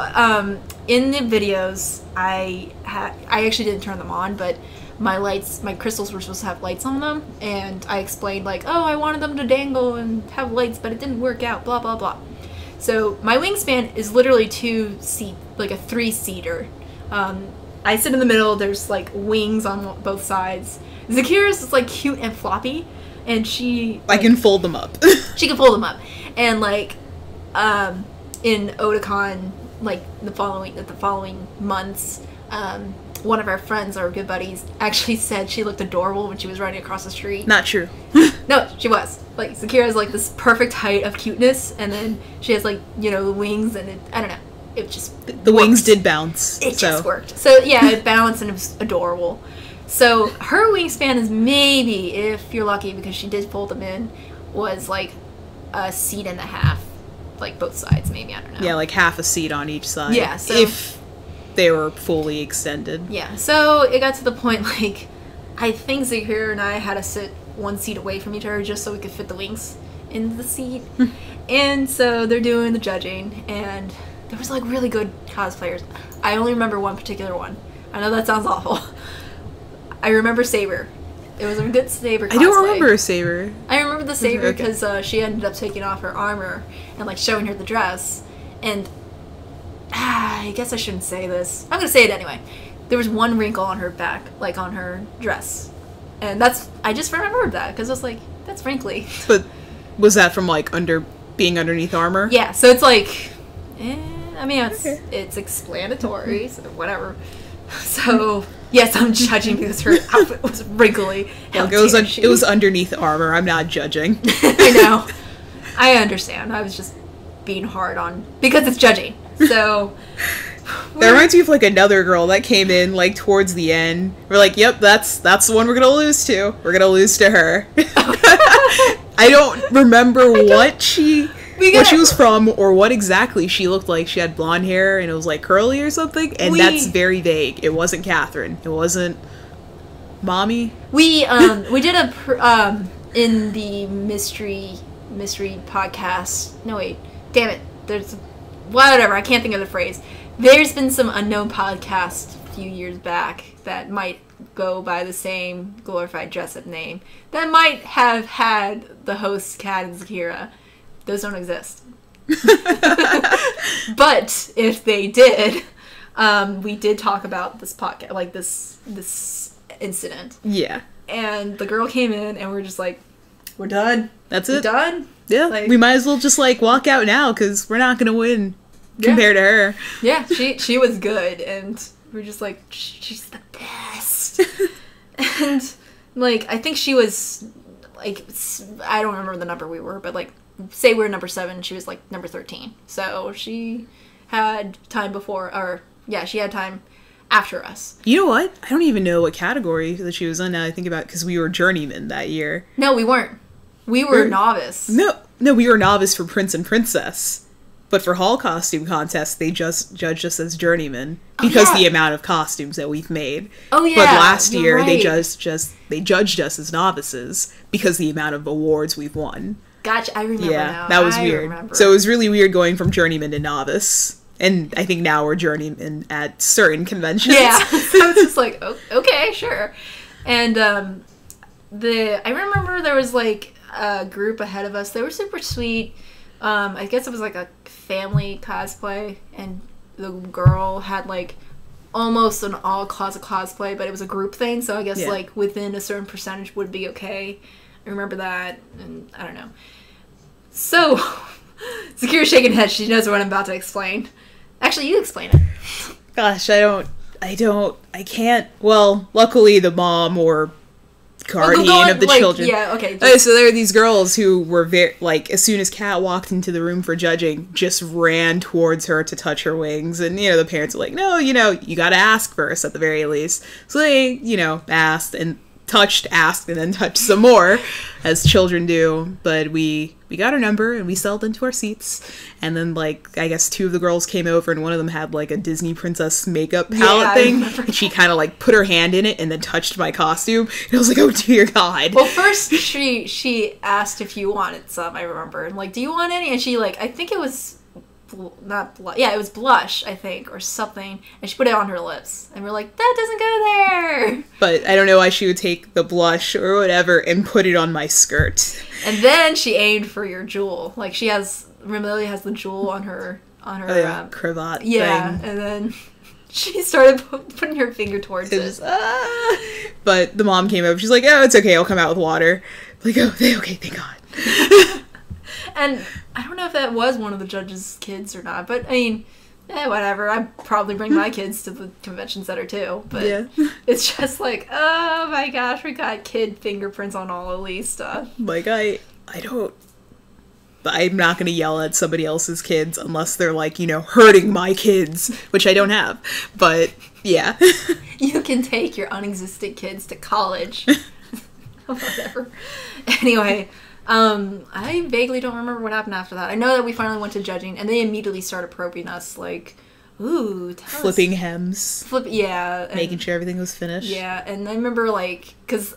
in the videos, I actually didn't turn them on, but my crystals were supposed to have lights on them, and I explained, like, oh, I wanted them to dangle and have lights, but it didn't work out, blah, blah, blah. So, my wingspan is literally a 3-seater. I sit in the middle, there's, like, wings on both sides. Zakira's is, like, cute and floppy, and she... I can fold them up. She can fold them up. And, like, in Otakon, like, the following months, one of our friends, our good buddies, actually said she looked adorable when she was riding across the street. Not true. No, she was. Like, Zakira's, like, this perfect height of cuteness, and then she has, like, you know, the wings, and I don't know. It just the wings did bounce. It just worked. So, yeah, it bounced, and it was adorable. So, her wingspan is maybe, if you're lucky, because she did fold them in, was, like, a seat and a half. Like, both sides, maybe, I don't know. Yeah, like half a seat on each side. Yeah, so... If they were fully extended. Yeah, so it got to the point, like, I think Zakira and I had to sit one seat away from each other just so we could fit the wings into the seat. And so they're doing the judging, and there was, like, really good cosplayers. I only remember one particular one. I know that sounds awful. I remember Saber. It was a good Saber cosplay. I don't remember a Saber. I remember the Saber because she ended up taking off her armor and, like, showing her the dress. And I guess I shouldn't say this. I'm gonna say it anyway. There was one wrinkle on her back, like on her dress. And I just remembered that because I was like, that's wrinkly. But was that from, like, being underneath armor? Yeah, so it's like, I mean, it's explanatory, so whatever. So, yes, I'm judging because her outfit was wrinkly. Look, it was underneath armor. I'm not judging. I know. I understand. I was just being hard on... Because it's judging. So... That reminds me of, like, another girl that came in, like, towards the end. We're like, yep, that's the one we're gonna lose to. We're gonna lose to her. I don't remember what she was from or what exactly she looked like. She had blonde hair and it was, like, curly or something. And that's very vague. It wasn't Catherine. It wasn't Mommy. We did in the mystery podcast. No, wait. Damn it. There's... Whatever. I can't think of the phrase. There's been some unknown podcast few years back that might go by the same glorified Jessup name that might have had the host Kat and Zakira. Those don't exist. But if they did, we did talk about this podcast, like this incident. Yeah. And the girl came in and we're just like, we're done. That's we're it. Done. Yeah. Like, we might as well just like walk out now because we're not gonna win compared to her. Yeah. She was good, and we're just like, she's the best. And like, I think she was like, I don't remember the number we were, but like, say we're number 7, she was like number 13. So she had time before, or yeah, she had time after us. You know what? I don't even know what category that she was in now I think about it, because we were journeyman that year. No, we weren't. We were novice. No, we were novice for Prince and Princess. But for Hall Costume Contest, they just judged us as journeymen because the amount of costumes that we've made. Oh yeah. But last year right. they judged us as novices because the amount of awards we've won. Gotcha, I remember now. That was weird. Remember. So it was really weird going from journeyman to novice. And I think now we're journeyman at certain conventions. Yeah. So it's just like, oh, okay, sure. And I remember there was like a group ahead of us. They were super sweet. I guess it was like a family cosplay, and the girl had like almost an all-closet cosplay, but it was a group thing, so I guess like within a certain percentage would be okay. I remember that, and I don't know. So, Zakira's shaking her head. She knows what I'm about to explain. Actually, you explain it. Gosh, I can't. Well, luckily the mom or guardian of the children. Yeah, okay. So there are these girls who were very, like, as soon as Kat walked into the room for judging, just ran towards her to touch her wings. And, the parents were like, no, you gotta ask first at the very least. So they, asked and asked, and then touched some more, as children do. But we got her number, and we settled into our seats. And then, like, I guess 2 of the girls came over, and one of them had, like, a Disney princess makeup palette thing. And she kind of, like, put her hand in it and then touched my costume. And I was like, oh, dear God. Well, first, she asked if you wanted some, I remember. And, like, do you want any? And she, like, I think it was... it was blush, I think, or something, and she put it on her lips, and we're like, that doesn't go there. But I don't know why she would take the blush or whatever and put it on my skirt. And then she aimed for your jewel. Like, Remilia has the jewel on her cravat thing. And then she started putting her finger towards it. But the mom came over. She's like, oh, it's okay, I'll come out with water. Like, oh, okay, thank God. And I don't know if that was one of the judges' kids or not, but I mean, whatever. I'd probably bring my kids to the convention center too. But it's just like, oh my gosh, we got kid fingerprints on all Elise stuff. Like, I'm not going to yell at somebody else's kids unless they're like, hurting my kids, which I don't have. But yeah. You can take your unexistent kids to college. Whatever. Anyway. I vaguely don't remember what happened after that. I know that we finally went to judging, and they immediately started probing us, like, ooh, flipping hems. Making sure everything was finished. Yeah, and I remember, like, because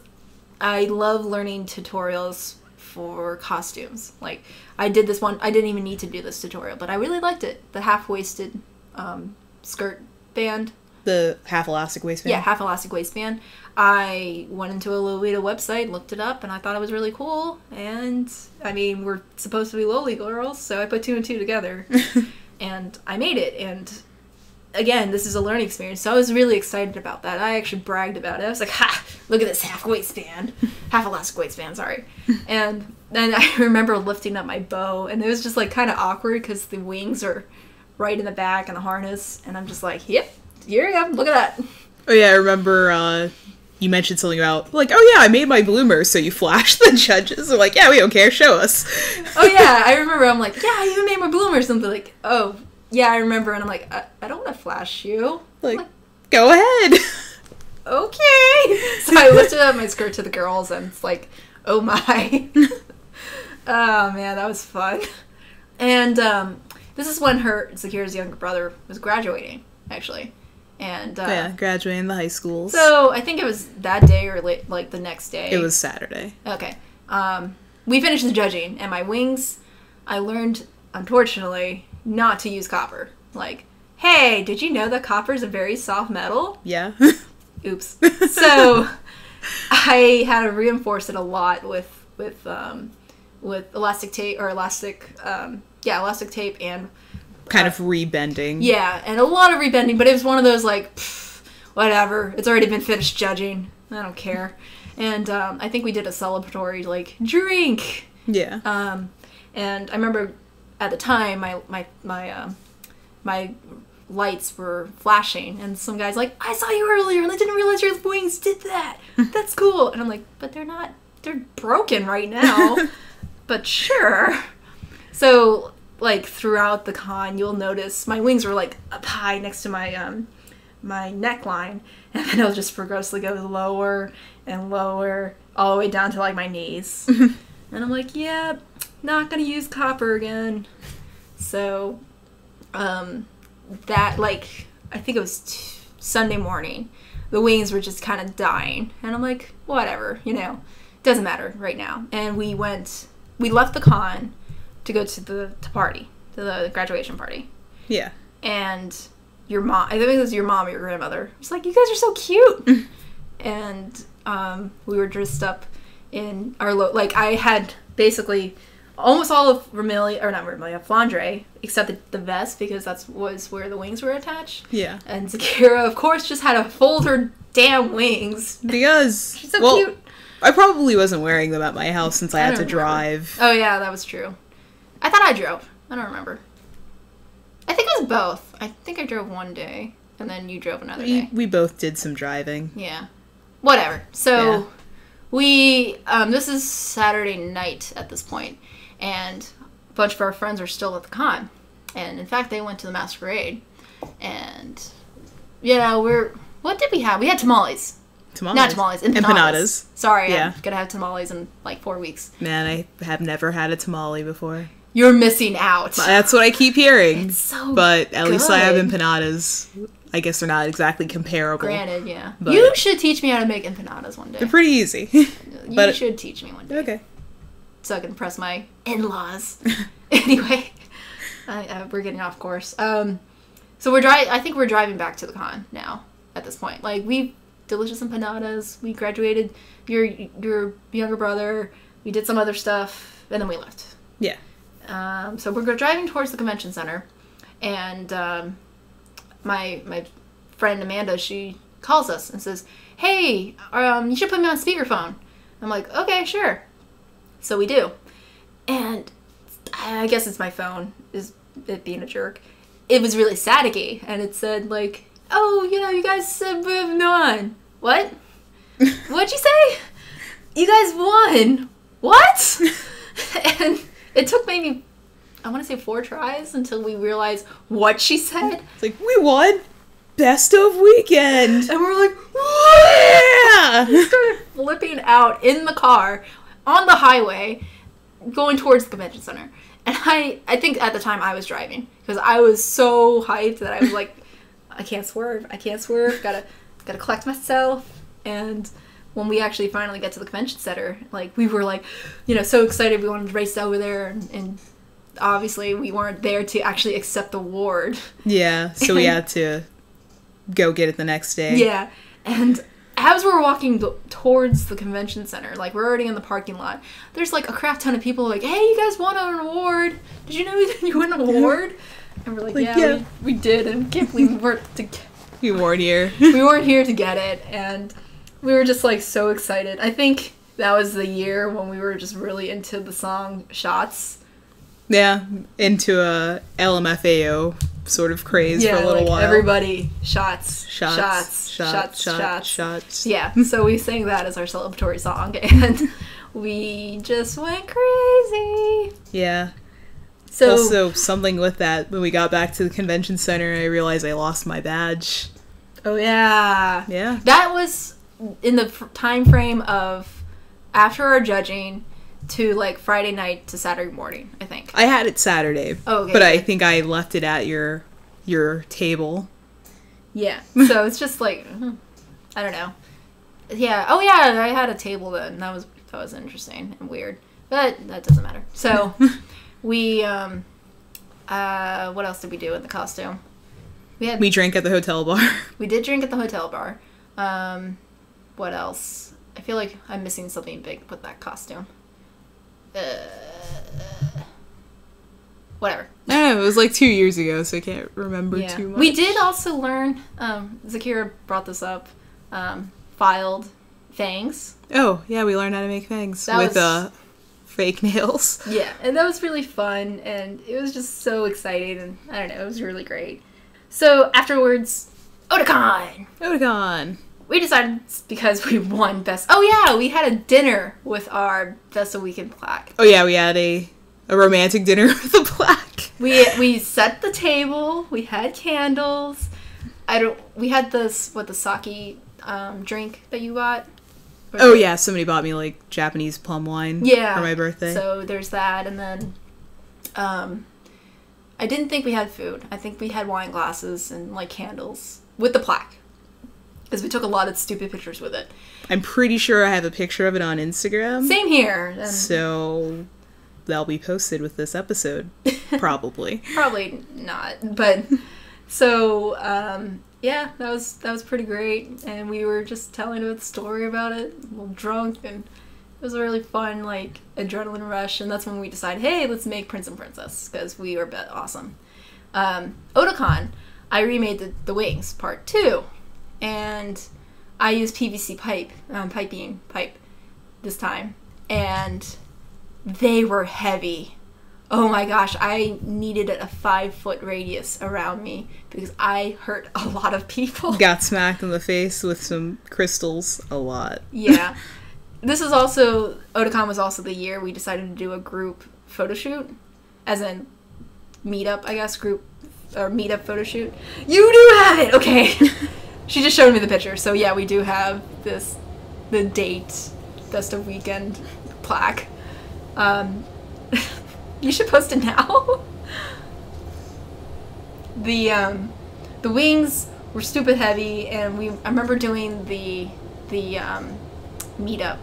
I love learning tutorials for costumes. Like, I did this one, I didn't even need to do this tutorial, but I really liked it. The half-waisted skirt band. The half-elastic waistband? Yeah, half-elastic waistband. I went into a Lolita website, looked it up, and I thought it was really cool. And, I mean, we're supposed to be Loli girls, so I put 2 and 2 together. And I made it. And, again, this is a learning experience, so I was really excited about that. I actually bragged about it. I was like, ha! Look at this half-elastic waistband, sorry. And then I remember lifting up my bow, and it was just, like, kind of awkward because the wings are right in the back and the harness. And I'm just like, yep, here you go, look at that. Oh, yeah, I remember, you mentioned something about, like, oh yeah, I made my bloomers, so you flashed the judges. They're like, yeah, we don't care, show us. Oh yeah, I remember, I'm like, yeah, I even made my bloomers. And they're like, oh, yeah, I remember. And I'm like, I don't want to flash you. Like, go ahead. Okay. So I lifted up my skirt to the girls, and it's like, oh my. Oh man, that was fun. And this is when Zakira's younger brother was graduating, actually. And graduating the high schools. So I think it was that day or like the next day. It was Saturday. Okay. We finished the judging, and my wings, I learned, unfortunately, not to use copper. Like, hey, did you know that copper is a very soft metal? Yeah. Oops. So I had to reinforce it a lot with elastic tape elastic tape and kind of rebending. Yeah, and a lot of rebending, but it was one of those like, whatever. It's already been finished judging. I don't care. And I think we did a celebratory like drink. Yeah. And I remember at the time my lights were flashing, and some guy's like, I saw you earlier, and I didn't realize your wings did that. That's cool. And I'm like, but they're not. They're broken right now. But sure. So like throughout the con, you'll notice my wings were like up high next to my my neckline, and then it'll just progressively go lower and lower all the way down to like my knees. And I'm like, yeah, not gonna use copper again. So that like I think it was Sunday morning, the wings were just kind of dying, and I'm like, whatever, doesn't matter right now. And we left the con to go to the graduation party. Yeah. And your mom, I think it was your mom or your grandmother, was like, you guys are so cute. And we were dressed up in our I had basically almost all of Flandre, except the vest, because was where the wings were attached. Yeah. And Zakira, of course, just had to fold her damn wings. Because she's so cute. I probably wasn't wearing them at my house since I had to drive. Oh yeah, that was true. I thought I drove. I don't remember. I think it was both. I think I drove one day, and then you drove another day. We both did some driving. Yeah. Whatever. So, we, this is Saturday night at this point, and a bunch of our friends are still at the con. And, in fact, they went to the masquerade. And, what did we have? We had tamales. Not tamales, empanadas. Sorry, I'm gonna have tamales in, 4 weeks. Man, I have never had a tamale before. You're missing out. That's what I keep hearing. It's so But at least I have empanadas. I guess they're not exactly comparable. Granted, yeah. But you should teach me how to make empanadas one day. They're pretty easy. You should teach me one day. Okay. So I can impress my in-laws. Anyway, we're getting off course. So I think we're driving back to the con now at this point. We delicious empanadas. We graduated your younger brother. We did some other stuff, and then we left. Yeah. So we're driving towards the convention center, and my friend Amanda, she calls us and says, hey, you should put me on speakerphone. I'm like, okay, sure. So we do. And I guess it's my phone, is it being a jerk. It was really staticky, and it said, oh, you guys moved on. What? What'd you say? You guys won. What? And it took maybe, I want to say 4 tries until we realized what she said. It's like, we won Best of Weekend. And we're like, yeah! We started flipping out in the car on the highway going towards the convention center. And I think at the time I was driving because I was so hyped that I was like, I can't swerve. Gotta collect myself. And when we actually finally get to the convention center, we were so excited. We wanted to race over there, and obviously we weren't there to actually accept the award. Yeah, so we had to go get it the next day. Yeah, and as we're walking towards the convention center, we're already in the parking lot, there's a crap ton of people hey, you guys won an award. Did you know you won an award? And we're yeah, we did, and can't believe we weren't We weren't here. We weren't here to get it, and we were just so excited. I think that was the year when we were just really into the song Shots. Yeah, into a LMFAO sort of craze for a little while. Everybody, shots. Yeah, so we sang that as our celebratory song, and we just went crazy. Yeah. So, also, something with that, when we got back to the convention center, I realized I lost my badge. Oh, yeah. Yeah. That was in the time frame of after our judging to Friday night to Saturday morning, I think. I had it Saturday. Oh, okay. But I think I left it at your table. Yeah. So it's just I don't know. Yeah. Oh yeah, I had a table then. That was interesting and weird. But that doesn't matter. So we what else did we do in the costume? We drank at the hotel bar. We did drink at the hotel bar. What else? I feel like I'm missing something big with that costume. Whatever. I don't know, it was like 2 years ago, so I can't remember too much. We did also learn, Zakira brought this up, filed fangs. Oh, yeah, we learned how to make fangs with fake nails. Yeah, and that was really fun, and it was just so exciting, and I don't know, it was really great. So afterwards, Otakon! Otakon! We decided, because we won best... Oh yeah, we had a dinner with our Best of Weekend plaque. Oh yeah, we had a romantic dinner with a plaque. We set the table, we had candles. We had the sake drink that you got. Oh yeah, somebody bought me like Japanese plum wine for my birthday. So there's that, and then I didn't think we had food. I think we had wine glasses and like candles with the plaque. Because we took a lot of stupid pictures with it. I'm pretty sure I have a picture of it on Instagram. Same here. So that'll be posted with this episode, probably. Probably not, but so yeah, that was pretty great, and we were just telling a story about it, a little drunk, and it was a really fun like adrenaline rush, and that's when we decided, hey, let's make Prince and Princess because we were awesome. Otakon, I remade the wings part 2. And I used PVC pipe this time, and they were heavy. Oh my gosh, I needed a 5-foot radius around me because I hurt a lot of people. Got smacked in the face with some crystals a lot. Yeah. This is also, Otakon was also the year we decided to do a group photo shoot, as in meetup, I guess, meetup photo shoot. You do have it! Okay. She just showed me the picture, so yeah, we do have the date, Best of Weekend plaque. You should post it now. The wings were stupid heavy, and I remember doing the meetup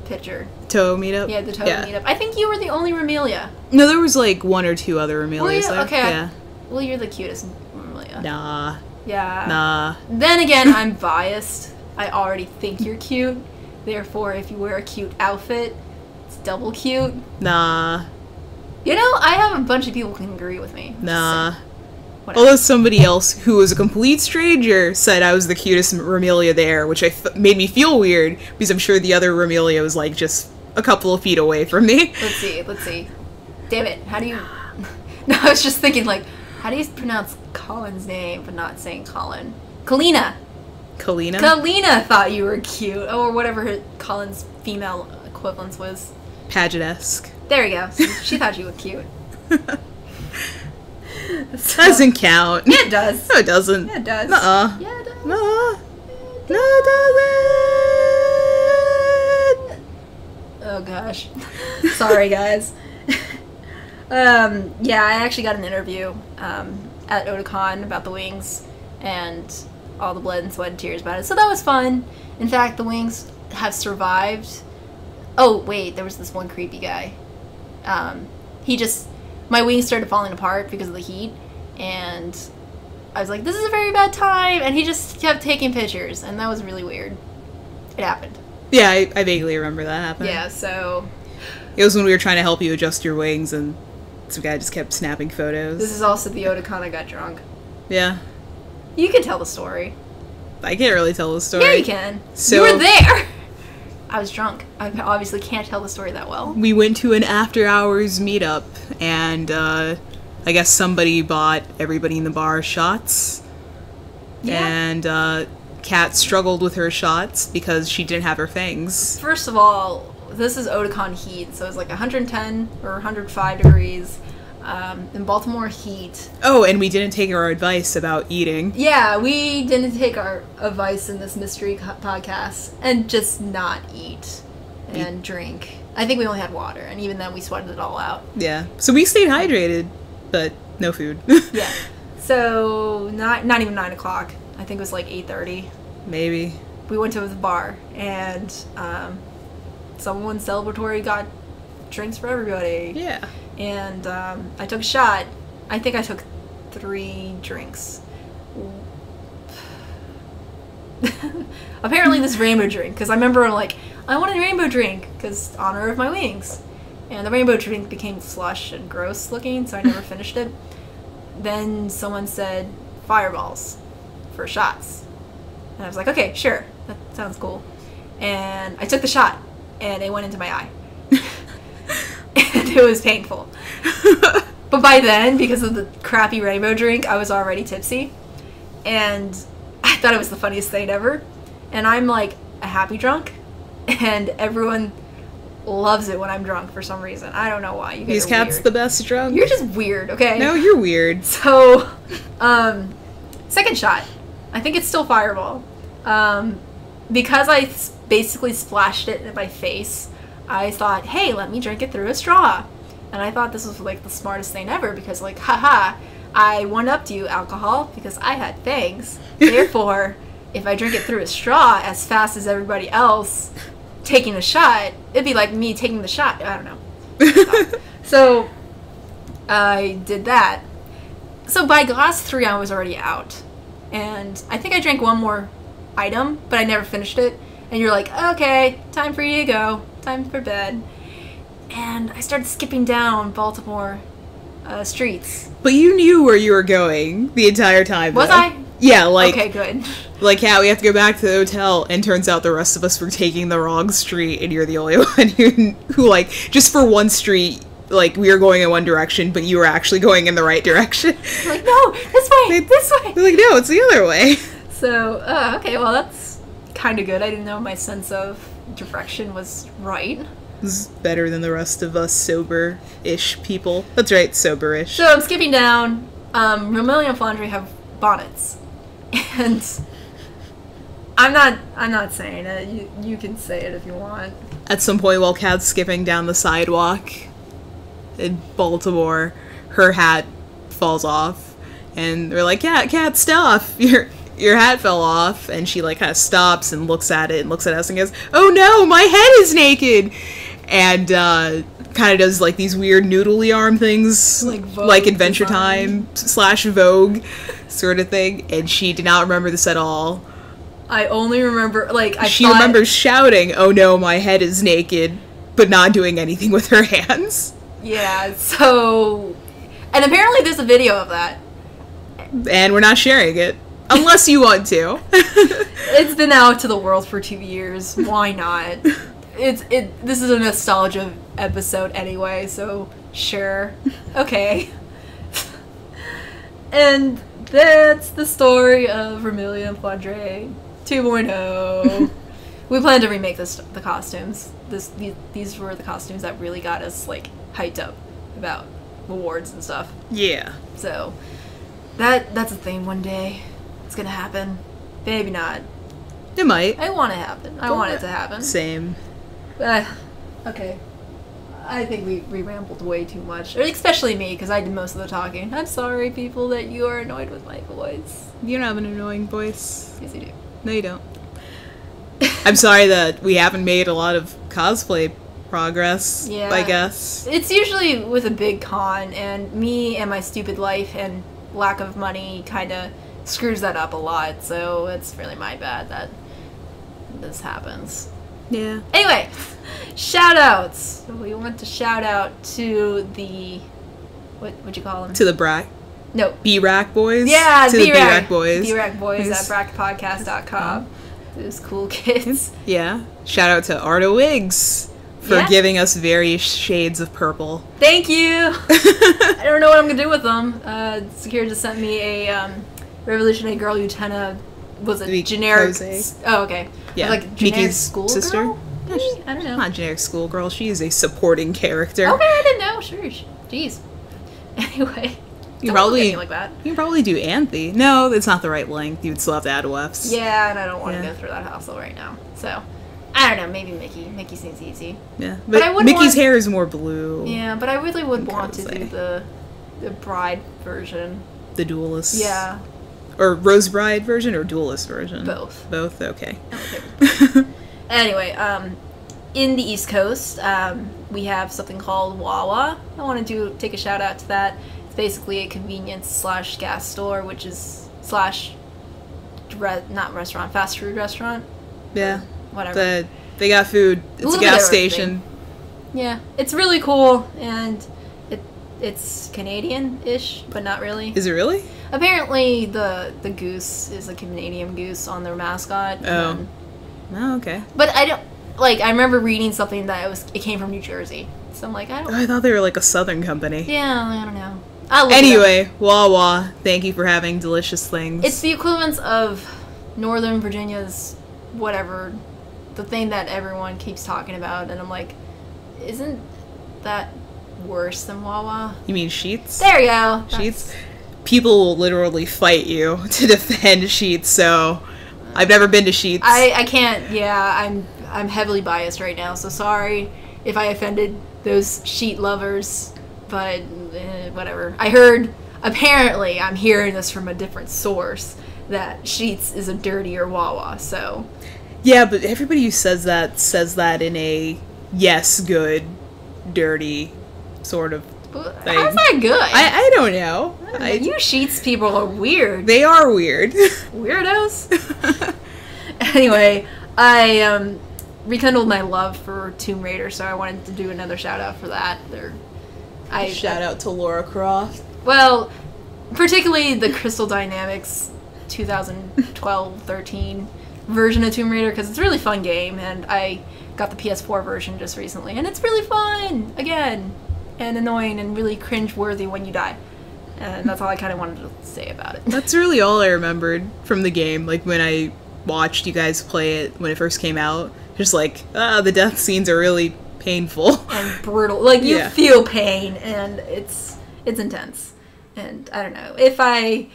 picture. Toe meetup? Yeah, the toe meetup. I think you were the only Remelia. No, there was like 1 or 2 other Remelias there. Okay. Yeah. Well, you're the cutest Remelia. Nah. Yeah. Nah. Then again, I'm biased. I already think you're cute. Therefore, if you wear a cute outfit, it's double cute. Nah. You know, I have a bunch of people who can agree with me. Nah. Although somebody else who was a complete stranger said I was the cutest Remelia there, which made me feel weird because I'm sure the other Remelia was like just a couple of feet away from me. Let's see. Damn it, how do you... No, I was just thinking like, how do you pronounce Colin's name but not saying Colin? Kalina. Kalina thought you were cute, or whatever Colin's female equivalence was. Pageant-esque. There we go. She thought you were cute. Doesn't count. Yeah, it does. No, it doesn't. Yeah, it does. Nuh-uh. Yeah, it does. Nuh-uh. No, it doesn't. Oh gosh. Sorry, guys. Yeah, I actually got an interview at Otakon about the wings and all the blood and sweat and tears about it. So that was fun. In fact, the wings have survived. Oh, wait, there was this one creepy guy. My wings started falling apart because of the heat, and I was like, this is a very bad time, and he just kept taking pictures, and that was really weird. It happened. Yeah, I vaguely remember that happening. Yeah, so... It was when we were trying to help you adjust your wings, and some guy just kept snapping photos. This is also the Otakon I got drunk. Yeah. You can tell the story. I can't really tell the story. Yeah, you can. So, you were there! I was drunk. I obviously can't tell the story that well. We went to an after-hours meetup, and I guess somebody bought everybody in the bar shots. Yeah. And Kat struggled with her shots because she didn't have her fangs. First of all, this is Otakon heat, so it's like 110 or 105 degrees. In Baltimore heat. Oh, and we didn't take our advice about eating. Yeah, we didn't take our advice in this mystery podcast and just not eat and drink. I think we only had water, and even then we sweated it all out. Yeah. So we stayed hydrated, but no food. Yeah. So, not even 9 o'clock. I think it was like 8:30. Maybe. We went to the bar, and someone celebratory got drinks for everybody. Yeah. And I took a shot. I think I took 3 drinks. apparently this rainbow drink, because I remember I'm like, I want a rainbow drink because honor of my wings, and the rainbow drink became slush and gross looking, so I never finished it. Then someone said fireballs for shots, and I was like, okay, sure, that sounds cool. And I took the shot, and it went into my eye, and it was painful. But by then, because of the crappy rainbow drink, I was already tipsy, and I thought it was the funniest thing ever. And I'm like a happy drunk, and everyone loves it when I'm drunk for some reason. I don't know why. You guys These are cats weird. the best drunk. You're just weird, okay? No, you're weird. So, second shot. I think it's still Fireball. Because I basically splashed it in my face, I thought, hey, let me drink it through a straw. And I thought this was like the smartest thing ever because, like, haha, I one-upped you, alcohol, because I had fangs. Therefore, if I drink it through a straw as fast as everybody else taking a shot, it'd be like me taking the shot. I don't know. So, I did that. So by glass 3, I was already out. And I think I drank one more item, but I never finished it. And you're like, okay, time for you to go. Time for bed. And I started skipping down Baltimore streets. But you knew where you were going the entire time. Was though. I? Yeah, like... Okay, good. Like, yeah, we have to go back to the hotel, and turns out the rest of us were taking the wrong street, and you're the only one who like, just for one street, like, we were going in one direction, but you were actually going in the right direction. Like, no, this way, this way! They're like, no, it's the other way. So, okay, well, that's kind of good. I didn't know my sense of direction was right. This is better than the rest of us sober-ish people. That's right, sober-ish. So I'm skipping down. Vermilion Flandre have bonnets. And I'm not saying it. You can say it if you want. At some point while Kat's skipping down the sidewalk in Baltimore, her hat falls off. And they're like, Kat, stop! Your hat fell off. And she, like, kind of stops and looks at it and looks at us and goes, oh no, my head is naked! And kind of does like these weird noodly arm things, like Adventure Time / Vogue sort of thing. And she did not remember this at all. I only remember she remembers shouting, "Oh no, my head is naked," but not doing anything with her hands. Yeah. So, and apparently there's a video of that. And we're not sharing it. Unless you want to. It's been out to the world for 2 years. Why not? This is a nostalgia episode anyway, so sure. Okay. And that's the story of Vermilion Flandre 2.0. We plan to remake the costumes. These were the costumes that really got us like hyped up about awards and stuff. Yeah. So that's a thing one day. It's gonna happen. Maybe not. It might. I want it to happen. I want it to happen. Same. Okay. I think we rambled way too much. Or especially me, because I did most of the talking. I'm sorry, people, that you are annoyed with my voice. You don't have an annoying voice. Yes, you do. No, you don't. I'm sorry that we haven't made a lot of cosplay progress, Yeah. I guess. It's usually with a big con, and me and my stupid life and lack of money kind of screws that up a lot, so it's really my bad that this happens. Yeah. Anyway, shout outs. We want to shout out to the what'd you call them? To the Brack. No. B-Rack boys? Yeah, to the B-Rack boys. B-Rack boys at brackpodcast.com. Those cool kids. Yeah. Shout out to Arta Wigs for giving us various shades of purple. Thank you. I don't know what I'm gonna do with them. Zakira just sent me a Revolutionary Girl Utena. Was it generic? Oh, okay. Yeah. Like generic Miki's school sister. Girl? I don't know. Not generic schoolgirl. She is a supporting character. Okay, I didn't know. Sure. Jeez. Anyway. You Don't look at me like that. You can probably do Anthe. No, it's not the right length. You'd still have to add WEFs. Yeah, and I don't want to go through that hassle right now. So, I don't know. Maybe Mickey. Mickey seems easy. Yeah, but I would Mickey's hair is more blue. Yeah, but I really would want to do the bride version. The duelist. Yeah. Or Rose Bride version or duelist version? Both. Both? Okay. Anyway, in the East Coast, we have something called Wawa. I want to take a shout out to that. It's basically a convenience / gas store, which is / not restaurant, fast food restaurant. Yeah. Whatever. They got food. It's a gas station. Yeah, it's really cool, and it's Canadian-ish, but not really. Is it really? Apparently, the goose is a Canadian goose on their mascot. Oh. Oh, okay. But I don't like. I remember reading something that it came from New Jersey, so I'm like, I don't. I thought they were like a Southern company. Yeah, I don't know. Anyway, Wawa, thank you for having delicious things. It's the equivalent of Northern Virginia's whatever, the thing that everyone keeps talking about, and I'm like, isn't that worse than Wawa? You mean Sheetz? There you go. Sheetz? People will literally fight you to defend Sheetz, so I've never been to Sheetz. I can't, yeah, I'm heavily biased right now, so sorry if I offended those sheet lovers. But whatever. I heard, apparently, I'm hearing this from a different source, that Sheetz is a dirtier Wawa, so. Yeah, but everybody who says that in a yes, good, dirty sort of thing. How's that good? I don't know. You Sheetz people are weird. They are weird. Weirdos. Anyway, I rekindled my love for Tomb Raider, so I wanted to do another shout out for that. Shout out to Lara Croft. Well, particularly the Crystal Dynamics 2012-13 version of Tomb Raider, because it's a really fun game, and I got the PS4 version just recently, and it's really fun, again, and annoying and really cringe-worthy when you die. And that's all I kind of wanted to say about it. That's really all I remembered from the game, like when I watched you guys play it when it first came out. Just like, the death scenes are really painful and brutal. Like, you feel pain, and it's intense. And I don't know, if I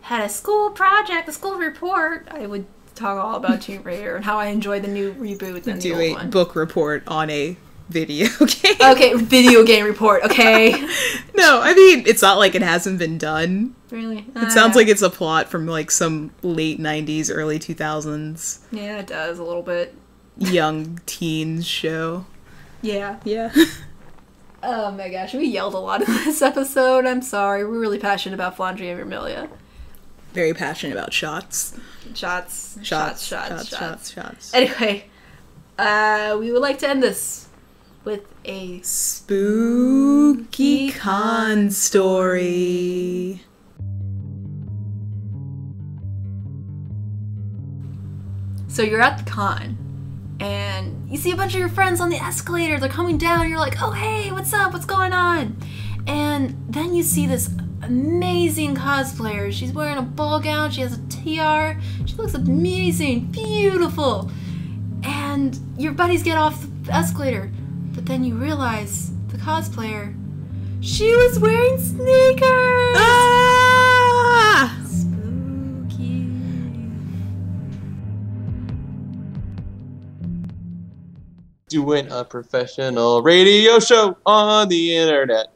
had a school project, a school report, I would talk all about Tomb Raider and how I enjoy the new reboot and the old one. Do a book report on a video game. Okay, video game report. Okay. No, I mean, it's not like it hasn't been done. Really? It sounds like it's a plot from like some late 90s, early 2000s. Yeah, it does a little bit. Young teens show. Yeah. Yeah. Oh my gosh, we yelled a lot in this episode. I'm sorry. We're really passionate about Flandria and Vermilia. Very passionate about shots. Shots. Anyway, we would like to end this with a spooky con story. So you're at the con, and you see a bunch of your friends on the escalator. They're coming down, and you're like, oh, hey, what's up? What's going on? And then you see this amazing cosplayer. She's wearing a ball gown. She has a tiara. She looks amazing, beautiful. And your buddies get off the escalator, but then you realize the cosplayer, she was wearing sneakers. Ah! Spooky. Doing a professional radio show on the internet.